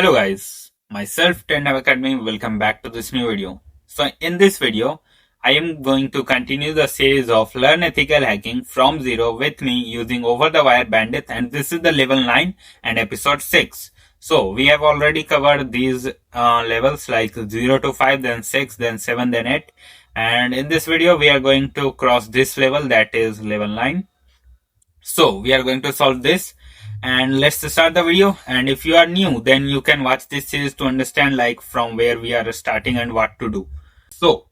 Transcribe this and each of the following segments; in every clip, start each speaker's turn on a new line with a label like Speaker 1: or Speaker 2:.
Speaker 1: Hello guys, myself Trendab Academy, welcome back to this new video. So in this video, I am going to continue the series of Learn Ethical Hacking from Zero with me using OverTheWire Bandit, and this is the level 9 and episode 6. So we have already covered these levels like 0 to 5, then 6, then 7, then 8, and in this video we are going to cross this level, that is level 9. So we are going to solve this, and let's start the video. And if you are new, then you can watch this series to understand like from where we are starting and what to do. So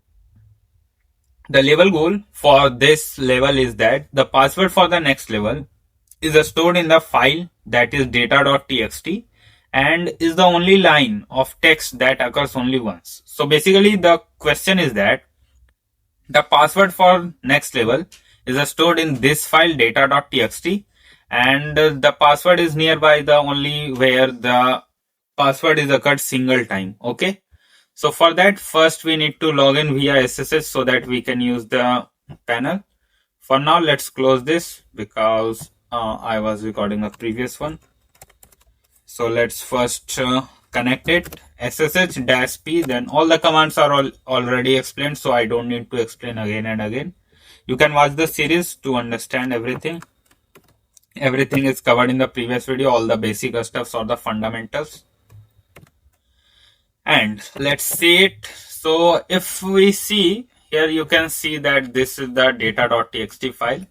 Speaker 1: the level goal for this level is that the password for the next level is stored in the file that is data.txt and is the only line of text that occurs only once. So basically the question is that the password for next level is stored in this file data.txt, and the password is nearby the only where the password is occurred single time. Okay, so for that first we need to log in via SSH so that we can use the panel. For now let's close this because I was recording a previous one. So let's first connect it, SSH-p, then all the commands are already explained, so I don't need to explain again and again. You can watch the series to understand everything. Everything is covered in the previous video, all the basic stuffs or the fundamentals. And let's see it. So if we see here, you can see that this is the data.txt file.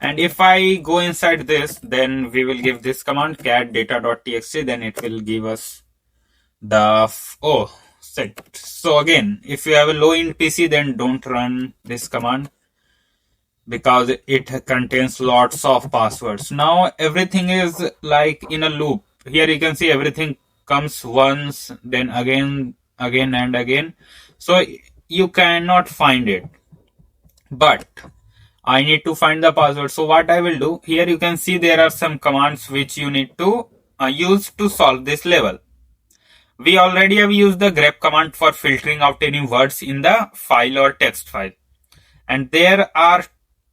Speaker 1: And if I go inside this, then we will give this command cat data.txt, then it will give us the set. So again, if you have a low end PC, then don't run this command because it contains lots of passwords. Now everything is like in a loop. Here you can see everything comes once, then again and again. So you cannot find it. But I need to find the password. So what I will do, here you can see there are some commands which you need to use to solve this level. We already have used the grep command for filtering out any words in the file or text file. And there are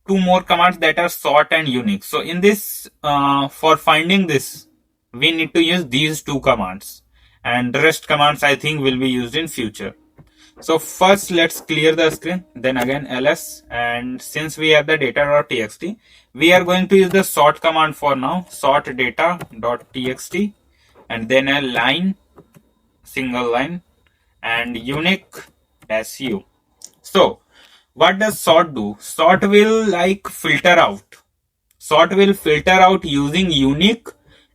Speaker 1: two more commands that are sort and unique. So in this, for finding this, we need to use these two commands. And the rest commands I think will be used in future. So first let's clear the screen, then again ls, and since we have the data.txt, we are going to use the sort command for now, sort data.txt, and then a line, single line, and unique -u. So what does sort do? Sort will like filter out. Sort will filter out using unique,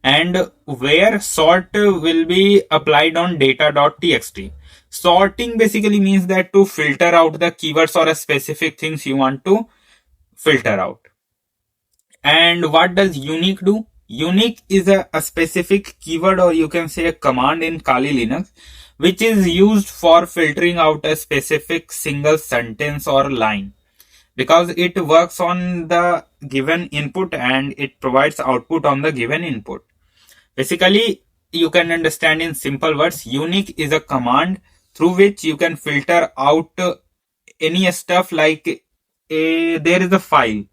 Speaker 1: and where sort will be applied on data.txt. Sorting basically means that to filter out the keywords or a specific things you want to filter out. And what does unique do? Unique is a specific keyword, or you can say a command in Kali Linux, which is used for filtering out a specific single sentence or line, because it works on the given input and it provides output on the given input. Basically, you can understand in simple words, unique is a command through which you can filter out any stuff like there is a file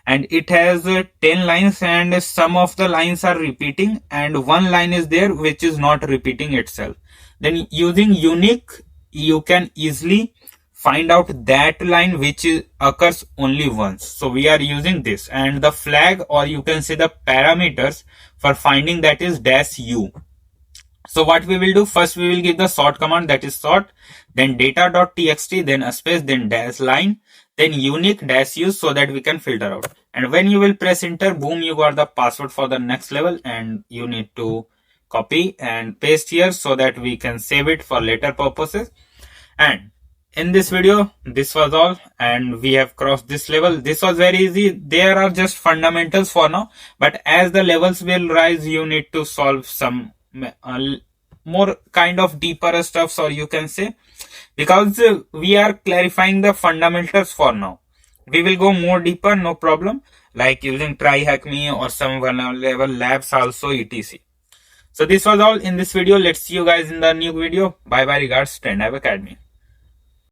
Speaker 1: and it has 10 lines and some of the lines are repeating and one line is there which is not repeating itself. Then using unique, you can easily find out that line which occurs only once. So we are using this, and the flag, or you can say the parameters for finding that is -u. So what we will do, first we will give the sort command, that is sort, then data.txt, then a space, then -line, then unique -u, so that we can filter out. And when you will press enter, boom, you got the password for the next level, and you need to copy and paste here so that we can save it for later purposes. And in this video, this was all, and we have crossed this level. This was very easy. There are just fundamentals for now, but as the levels will rise, you need to solve some more kind of deeper stuffs, or you can say, because we are clarifying the fundamentals for now. We will go more deeper, no problem, like using try hack me or some level labs also, etc. So this was all in this video. Let's see you guys in the new video. Bye bye, regards, Trendab Academy.